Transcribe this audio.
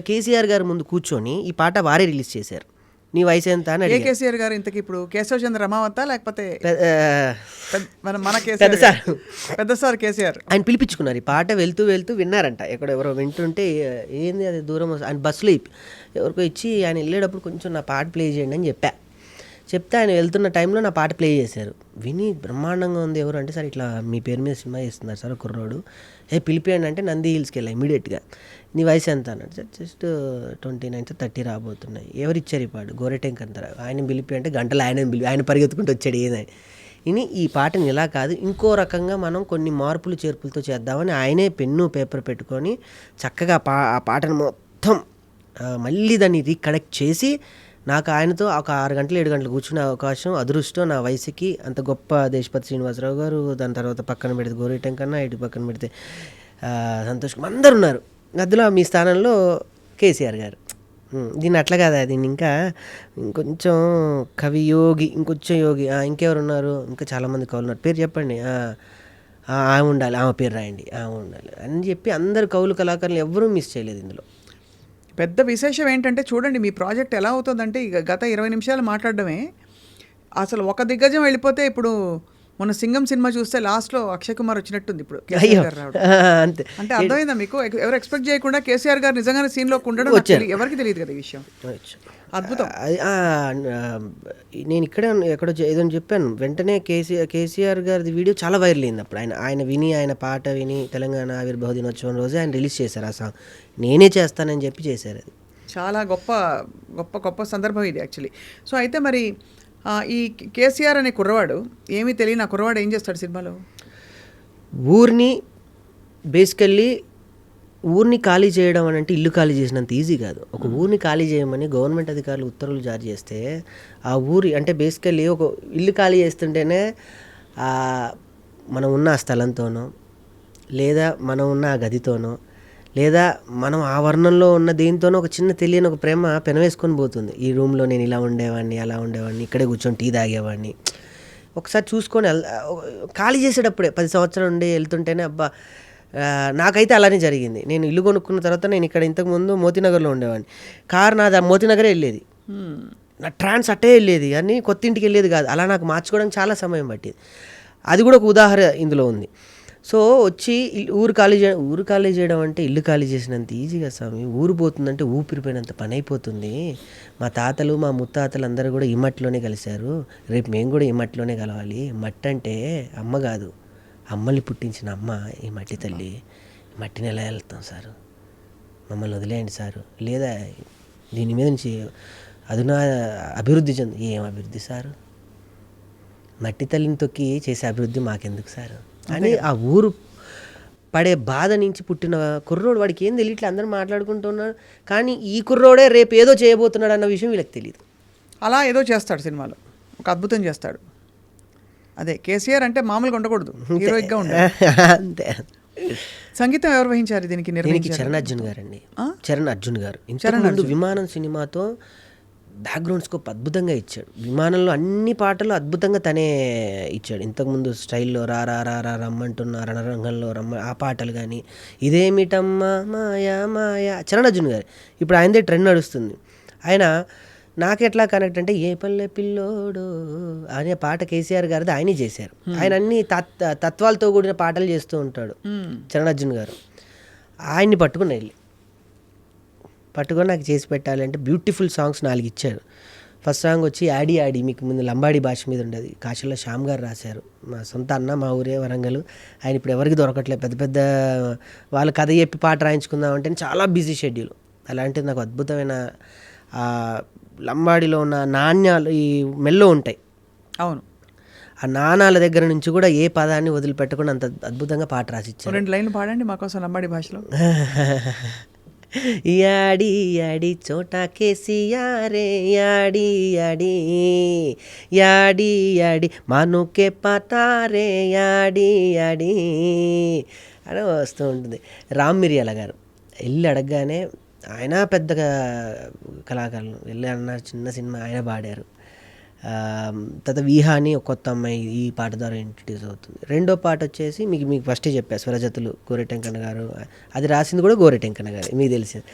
కేసీఆర్ గారి ముందు కూర్చొని ఈ పాట వారే రిలీజ్ చేశారు. నీ వయసు ఎంత అని ఏ అడిగారు. కేసీఆర్ గారు ఇంతకి ఇప్పుడు కేశవచంద్ర రమావత లేకపోతే మన పెద్ద సార్ పెద్ద సార్ కేసీఆర్ ఆయన పిలిపించుకున్నారు. ఈ పాట వెళ్తూ వెళ్తూ విన్నారంట, ఎవరో వింటుంటే ఏంది అది దూరం ఆయన బస్సులో ఎవరికో ఇచ్చి ఆయన వెళ్ళేటప్పుడు కొంచెం నా పాట ప్లే చేయండి అని చెప్తే ఆయన వెళ్తున్న టైంలో నా పాట ప్లే చేశారు. విని బ్రహ్మాండంగా ఉంది. ఎవరు అంటే సార్ ఇట్లా మీ పేరు మీద సినిమా చేస్తున్నారు సార్ కుర్రోడు, పిలిపియండి అంటే నంది హిల్స్కి వెళ్ళా ఇమీడియట్గా. నీ వయసు ఎంత అన్నాడు. సార్ జస్ట్ 29 30 రాబోతున్నాయి. ఎవరిచ్చారు ఈ పాట? గోరెటెంక్ అంటారు. ఆయన పిలిపి అంటే గంటలు ఆయన పరిగెత్తుకుంటూ వచ్చాడు ఏదని. ఇని ఈ పాటని ఇలా కాదు ఇంకో రకంగా మనం కొన్ని మార్పులు చేర్పులతో చేద్దామని ఆయనే పెన్ను పేపర్ పెట్టుకొని చక్కగా ఆ పాటను మొత్తం మళ్ళీ దాన్ని రీకనెక్ట్ చేసి నాకు ఆయనతో ఒక 6 గంటలు 7 గంటలు కూర్చునే అవకాశం అదృష్టం నా వయసుకి. అంత గొప్ప దేశపతి శ్రీనివాసరావు గారు, దాని తర్వాత పక్కన పెడితే గోరెటెంక్ కన్నా, ఇటు పక్కన పెడితే సంతోష్ కుమార్ అందరు ఉన్నారు. అందులో మీ స్థానంలో కేసీఆర్ గారు. దీన్ని అట్లా కాదా, దీన్ని ఇంకా ఇంకొంచెం కవి యోగి, ఇంకొంచెం యోగి, ఇంకెవరు ఉన్నారు, ఇంకా చాలామంది కవులు ఉన్నారు, పేరు చెప్పండి, ఆమె ఉండాలి, ఆమె పేరు రాయండి, ఆమె ఉండాలి అని చెప్పి అందరు కవులు కళాకారులు ఎవరూ మిస్ చేయలేదు ఇందులో. పెద్ద విశేషం ఏంటంటే చూడండి మీ ప్రాజెక్ట్ ఎలా అవుతుందంటే గత 20 నిమిషాలు మాట్లాడడమే అసలు ఒక దిగ్గజం వెళ్ళిపోతే ఇప్పుడు మొన్న సింగం సినిమా చూస్తే లాస్ట్లో అక్షయ్ కుమార్ వచ్చినట్టుంది ఇప్పుడు కేసీఆర్ గారు రావడం. అంతే అంటే అర్థమైందా మీకు? ఎవరు ఎక్స్పెక్ట్ చేయకుండా కేసీఆర్ గారు నిజంగానే సీన్లోకి ఉండడం ఎవరికి తెలియదు కదా ఈ విషయం. అద్భుతం. నేను ఇక్కడే ఎక్కడో ఏదో చెప్పాను, వెంటనే కేసీఆర్ గారి వీడియో చాలా వైరల్ అయింది. అప్పుడు ఆయన పాట విని తెలంగాణ ఆవిర్భావ దినోత్సవం రోజే ఆయన రిలీజ్ చేశారు ఆ సాంగ్. నేనే చేస్తానని చెప్పి చేశారు. అది చాలా గొప్ప గొప్ప గొప్ప సందర్భం ఇది యాక్చువల్లీ. సో అయితే మరి ఈ కేసీఆర్ అనే కుర్రవాడు ఏమీ తెలియని ఆ కుర్రవాడు ఏం చేస్తాడు సినిమాలో? ఊరిని బేసికల్లీ ఊరిని ఖాళీ చేయడం అని అంటే ఇల్లు ఖాళీ చేసినంత ఈజీ కాదు. ఒక ఊరిని ఖాళీ చేయమని గవర్నమెంట్ అధికారులు ఉత్తర్వులు జారీ చేస్తే ఆ ఊరి అంటే బేసికల్లీ ఒక ఇల్లు ఖాళీ చేస్తుంటేనే మనం ఉన్న ఆ స్థలంతోనో, లేదా మనం ఉన్న ఆ గదితోనో, లేదా మనం ఆ వర్ణంలో ఉన్న దేనితోనో ఒక చిన్న తెలియని ఒక ప్రేమ పెనవేసుకొని పోతుంది. ఈ రూమ్లో నేను ఇలా ఉండేవాడిని, అలా ఉండేవాడిని, ఇక్కడే కూర్చొని టీ తాగేవాడిని. ఒకసారి చూసుకొని ఖాళీ చేసేటప్పుడే 10 సంవత్సరాలు ఉండి వెళ్తుంటేనే అబ్బా, నాకైతే అలానే జరిగింది. నేను ఇల్లు కొనుక్కున్న తర్వాత నేను ఇక్కడ ఇంతకుముందు మోతీనగర్లో ఉండేవాడిని. కారు నాది మోతీనగరే వెళ్ళేది, నా ట్రాన్స్ అట్టే వెళ్ళేది, కానీ కొత్త ఇంటికి వెళ్ళేది కాదు. అలా నాకు మార్చుకోవడానికి చాలా సమయం పట్టింది. అది కూడా ఒక ఉదాహరణ ఇందులో ఉంది. సో వచ్చి ఊరు ఖాళీ చేయడం అంటే ఇల్లు ఖాళీ చేసినంత ఈజీగా స్వామి. ఊరు పోతుందంటే ఊపిరిపోయినంత పని అయిపోతుంది. మా తాతలు మా ముత్తాతలు అందరూ కూడా ఈ మట్టిలోనే కలిశారు, రేపు మేము కూడా ఈ మట్టిలోనే కలవాలి. మట్టి అంటే అమ్మ కాదు, అమ్మల్ని పుట్టించిన అమ్మ ఈ మట్టి తల్లి. మట్టిని ఎలా వెళ్తాం సారు, మమ్మల్ని వదిలేయండి సారు, లేదా దీని మీద నుంచి అదునా అభివృద్ధి ఏం అభివృద్ధి సారు, మట్టి తల్లిని తొక్కి చేసే అభివృద్ధి మాకెందుకు సారు అని ఆ ఊరు పడే బాధ నుంచి పుట్టిన కుర్రోడు. వాడికి ఏం తెలియట్లే, అందరూ మాట్లాడుకుంటున్నాడు, కానీ ఈ కుర్రోడే రేపు ఏదో చేయబోతున్నాడు అన్న విషయం వీళ్ళకి తెలియదు. అలా ఏదో చేస్తాడు సినిమాలో, ఒక అద్భుతం చేస్తాడు. అదే కేసీఆర్ అంటే మామూలుగా ఉండకూడదు, హీరోయిక్గా ఉండాలి. అంతే. సంగీతం ఎవరు వహించారు దీనికి? చరణ్ అర్జున్ గారు అండి. చరణ్ అర్జున్ గారు ఇంతకుముందు విమానం సినిమాతో బ్యాక్గ్రౌండ్ స్కోప్ అద్భుతంగా ఇచ్చాడు. విమానంలో అన్ని పాటలు అద్భుతంగా తనే ఇచ్చాడు. ఇంతకుముందు స్టైల్లో రా రా రా రా రమ్మంటున్న రణరంగంలో ఆ పాటలు కానీ, ఇదేమిటమ్మా మాయా మాయా చరణ్ అర్జున్ గారు. ఇప్పుడు ఆయనదే ట్రెండ్ నడుస్తుంది. ఆయన నాకు ఎట్లా కనెక్ట్ అంటే ఏ పల్లె పిల్లోడు అనే పాట కేసీఆర్ గారిది ఆయనే చేశారు. ఆయన అన్ని తత్వాలతో కూడిన పాటలు చేస్తూ ఉంటాడు చరణ్ అర్జున్ గారు. ఆయన్ని పట్టుకొని నాకు చేసి పెట్టాలి అంటే బ్యూటిఫుల్ సాంగ్స్ 4 ఇచ్చారు. ఫస్ట్ సాంగ్ వచ్చి యాడీ యాడీ, మీకు ముందు లంబాడీ భాష మీద ఉండేది, కాశీలో శ్యామ్ గారు రాశారు. మా సొంత అన్న, మా ఊరే వరంగల్. ఆయన ఇప్పుడు ఎవరికి దొరకట్లేదు, పెద్ద పెద్ద వాళ్ళు కథ చెప్పి పాట రాయించుకుందాం అంటే చాలా బిజీ షెడ్యూల్. అలాంటిది నాకు అద్భుతమైన లంబాడీలో ఉన్న నాణ్యాలు ఈ మెల్లో ఉంటాయి. అవును, ఆ నాణాల దగ్గర నుంచి కూడా ఏ పదాన్ని వదిలిపెట్టకుండా అంత అద్భుతంగా పాట రాసిచ్చారు. 2 లైన్లు పాడండి మాకోసం లంబాడీ భాషలో. యాడి యాడి చోటా కేసియారే యాడి యాడి యాడి యాడి మానుకే పతారే యాడి యాడి అని వస్తూ ఉంటుంది. రామ్ మిరియాల గారు వెళ్ళి అడగగానే, ఆయన పెద్ద కళాకారులు, వెళ్ళి అన్నారు చిన్న సినిమా ఆయన పాడారు. తర్వాత వీహా అని ఒక కొత్త అమ్మాయి ఈ పాట ద్వారా ఇంట్రడ్యూస్ అవుతుంది. రెండో పాట వచ్చేసి మీకు ఫస్టే చెప్పా, స్వరజతులు గోరెటెంకన్న గారు, అది రాసింది కూడా గోరెటెంకన్న గారు, మీకు తెలిసింది.